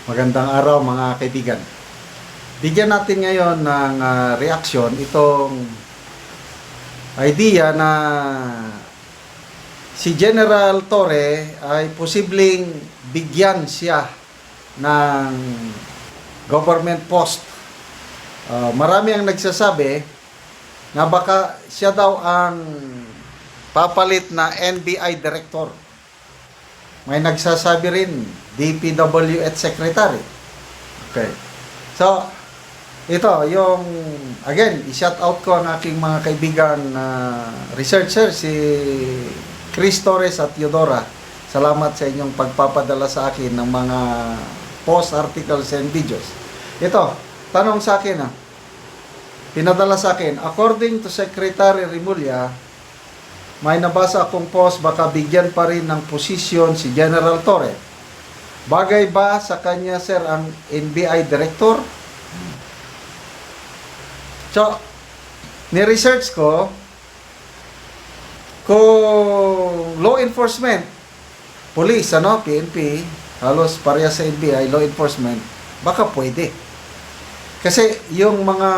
Magandang araw mga kaibigan. Bigyan natin ngayon ng reaksyon itong idea na si General Torre ay posibleng bigyan siya ng government post. Marami ang nagsasabi na baka siya daw ang papalit na NBI director. May nagsasabi rin, DPWH Secretary. Okay. So, ito, yung, again, i-shout out ko ang aking mga kaibigan na researcher, si Chris Torres at Eudora. Salamat sa inyong pagpapadala sa akin ng mga post, articles, and videos. Ito, tanong sa akin, pinadala sa akin, according to Secretary Remulla, may nabasa akong post, baka bigyan pa rin ng posisyon si General Torre. Bagay ba sa kanya, sir, ang NBI Director? So, ni-research ko, kung law enforcement, police, PNP, halos pareha sa NBI, law enforcement, baka pwede. Kasi yung mga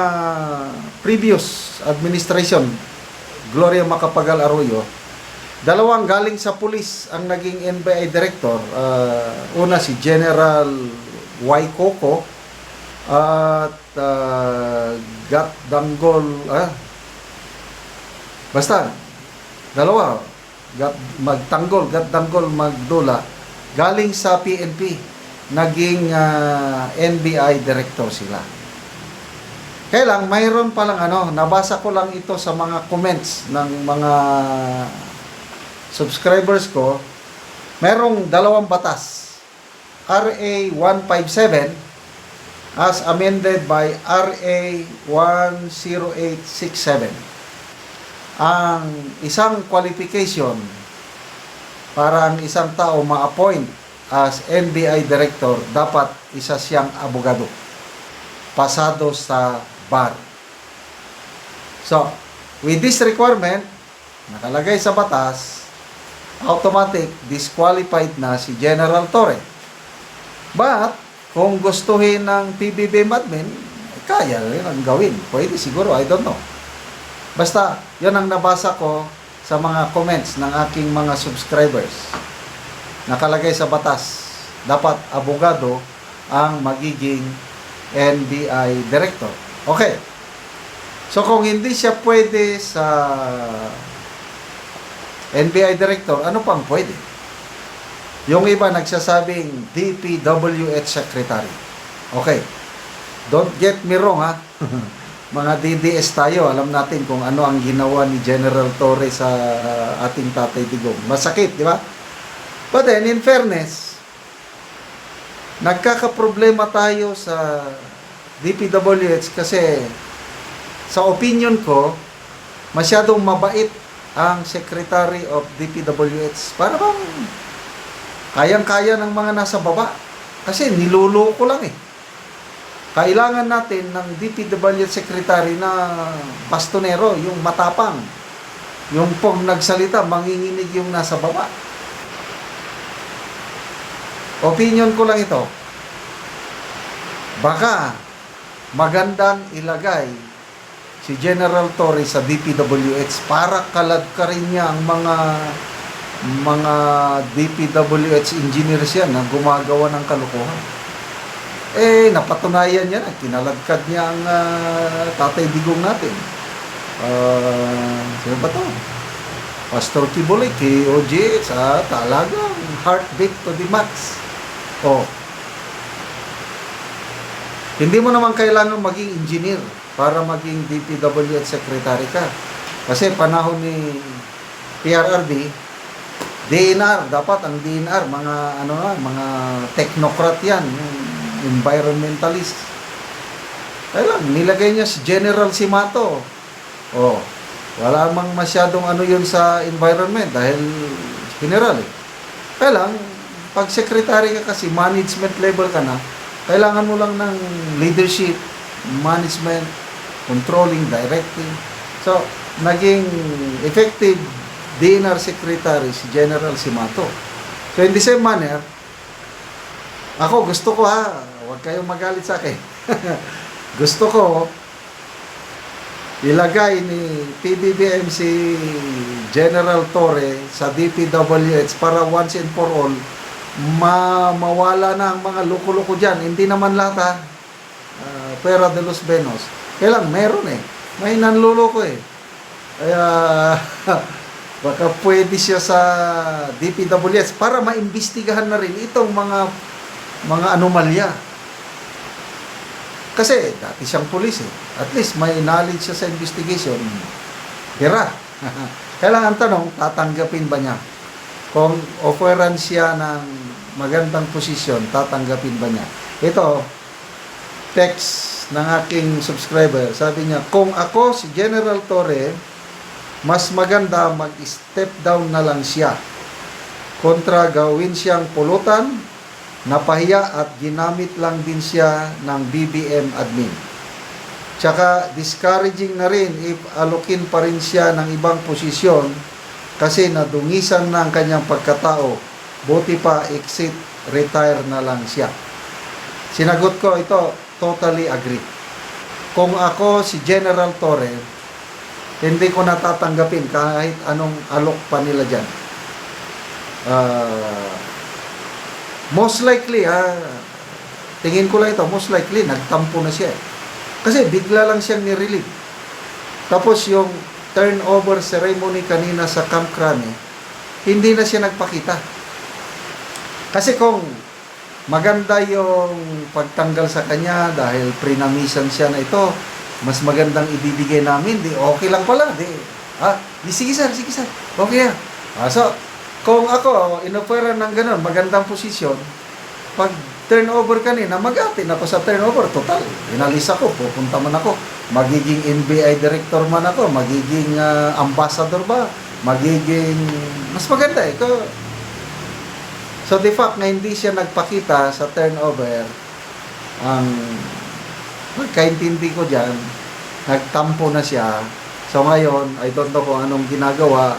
previous administration, Gloria Macapagal Arroyo, dalawang galing sa pulis ang naging NBI director. Una si General Y. Coco at Gat Danggol, basta dalawa, Gat Danggol Magdula, galing sa PNP, naging NBI director sila. Kaya lang, mayroon palang nabasa ko lang ito sa mga comments ng mga subscribers ko. Mayroong dalawang batas. RA 157 as amended by RA 10867. Ang isang qualification para ang isang tao ma-appoint as NBI director, dapat isa siyang abogado, pasado sa bar. So, with this requirement, nakalagay sa batas, automatic disqualified na si General Torre. But, kung gustuhin ng PBBM admin, kaya rin ang gawin. Pwede siguro, I don't know. Basta, yun ang nabasa ko sa mga comments ng aking mga subscribers. Nakalagay sa batas, dapat abogado ang magiging NBI director. Okay. So, kung hindi siya pwede sa NBI director, ano pang pwede? Yung iba nagsasabing DPWH secretary. Okay. Don't get me wrong, Mga DDS tayo, alam natin kung ano ang ginawa ni General Torre sa ating Tatay Digong. Masakit, di ba? But then, in fairness, nagkakaproblema tayo sa DPWH kasi sa opinion ko, masyadong mabait ang Secretary of DPWH. Para bang kayang-kaya ng mga nasa baba. Kasi niluloko lang Kailangan natin ng DPWH Secretary na bastonero, yung matapang. Yung pag nagsalita, manginginig yung nasa baba. Opinion ko lang ito. Baka magandang ilagay si General Torre sa DPWH para kaladkarin niya ang mga DPWH engineers yan na gumagawa ng kalokohan. Napatunayan niya na, kinaladkad niya ang Tatay Digong natin. Sino ba to? Pastor Kibuloy, KOJ, sa talagang heartbeat to the max. Hindi mo naman kailangan maging engineer para maging DPWH secretary ka. Kasi panahon ni PRRD, DNR, dapat ang DNR, mga technocrat yan, environmentalist. Kaya lang, nilagay niya si General Simato. Wala mang masyadong yun sa environment dahil general Kaya lang, pag secretary ka kasi, management level ka na, kailangan mo lang ng leadership, management, controlling, directing. So, naging effective DNR Secretary si General Simato. So, in the same manner, Ako, gusto ko ha, huwag kayong magalit sa akin. Gusto ko, ilagay ni PBBM si General Torre sa DPWH para once and for all, mawala na ang mga loko-loko dyan. Hindi naman lahat ha, Pera de los Benos. Kailang meron eh. May nanluloko eh. Kaya, baka pwede siya sa DPWH para maimbestigahan na rin itong mga anomalya. Kasi dati siyang pulis eh. At least may knowledge siya sa investigation. Hira. Kailangan tanong, tatanggapin ba niya? Kung offeran siya ng magandang posisyon, tatanggapin ba niya? Ito, text ng aking subscriber. Sabi niya, kung ako si General Torre, mas maganda mag-step down na lang siya kontra gawin siyang pulutan, napahiya at ginamit lang din siya ng BBM admin. Tsaka discouraging na rin if alokin pa rin siya ng ibang posisyon kasi nadungisan na ang kanyang pagkatao. Buti pa exit, retire na lang siya. Sinagot ko ito, totally agree. Kung ako si General Torre, hindi ko natatanggapin kahit anong alok pa nila dyan. Most likely, tingin ko lang ito, most likely, nagtampo na siya. Kasi bigla lang siyang nirelieve. Tapos yung turnover ceremony kanina sa Camp Crame, hindi na siya nagpakita. Kasi kung maganda yung pagtanggal sa kanya dahil prinamisan siya na ito, mas magandang ibibigay namin, di okay lang pala, sige sir, okay yan. So, kung ako, inoferan ng ganun, magandang posisyon, pag turnover kanina, mag-atin ako sa turnover, total, inalis ako, pupunta man ako, magiging NBI director man ako, magiging ambassador ba, magiging, mas maganda eh. So, the fact na hindi siya nagpakita sa turnover, ang magkaintindi ko dyan, nagtampo na siya. So ngayon, I don't know kung anong ginagawa,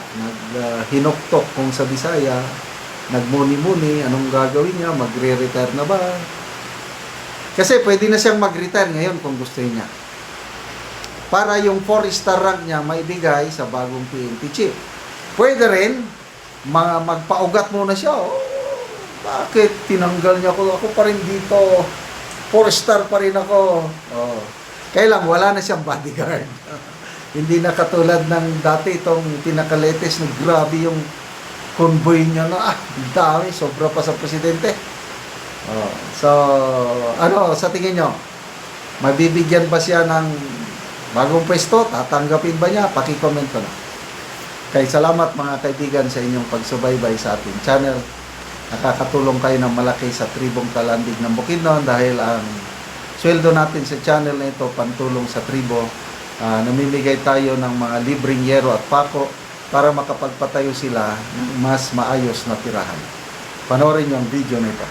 hinuktok kung sa Bisaya, nagmuni-muni, anong gagawin niya, magre-retire na ba? Kasi pwede na siyang mag-retire ngayon kung gusto niya. Para yung 4-star rank niya maibigay sa bagong PNP chief. Pwede rin, magpaugat muna siya. Bakit tinanggal niya ako? Ako pa rin dito. 4-star pa rin ako. Kailang wala na siyang bodyguard. Hindi na katulad ng dati itong pinaka-latest na grabe yung convoy niya na dami, sobra pa sa presidente. So, sa tingin nyo? Mabibigyan ba siya ng bagong pwesto? Tatanggapin ba niya? Paki-comment ko na. Kaya salamat mga kaibigan sa inyong pagsubaybay sa ating channel. Nakakatulong kayo ng malaki sa tribong Talandig ng Bukidnon dahil ang sweldo natin sa channel na ito pantulong sa tribo. Namimigay tayo ng mga libreng yero at pako para makapagpatayo sila ng mas maayos na tirahan. Panoorin niyo ang video na ito.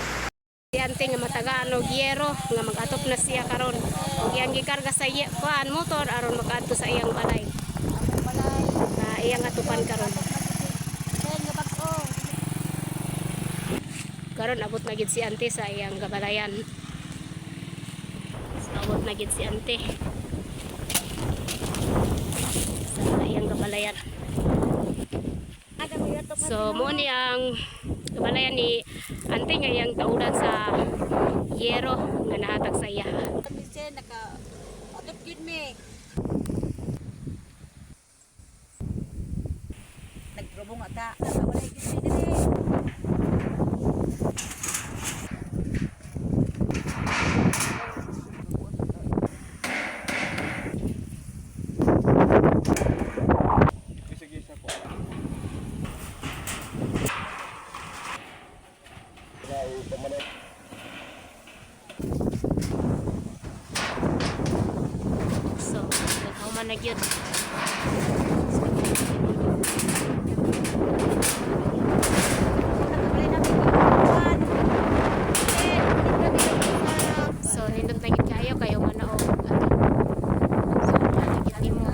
Ante nga matagaan og yero nga mag-atop na siya karon. Ug iyang gikarga sa motor aron makaadto sa iyang balay. Iyang atupan karon. Karon abot na gid si ante sa iyang gabalayan. Abot na gid si ante sa iyang gabalayan. So mo ni ang gabalayan ni ante nga iyang kaudan sa yero nga nahatag sa iya. Nagrobong ata, nakawalay gid dire. So, nagkaw man na gyud. So, nindot na gyud kayo man na og so, nakikita mo.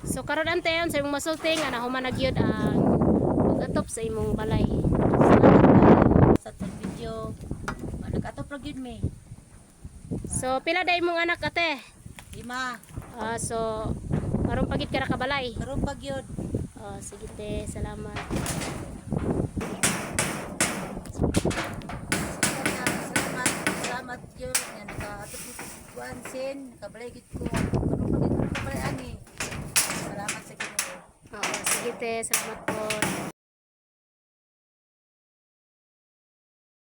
So karon ante yon sa imong masulti nga nahuman na gyud ang pag-atop sa imong balay. Sa tag video. Nag-atop ra gyud mi. So pila day imong anak ate? 5. So karon pagit ka ra ka balay. Karon pa gyud. Sige te, salamat. Salamat gyud nga naka-atop ko kuan sin, nakabalay gyud ko. Karon pa gyud ko kabalay ani. Salamat sa Ginoo. Sige te, salamat po.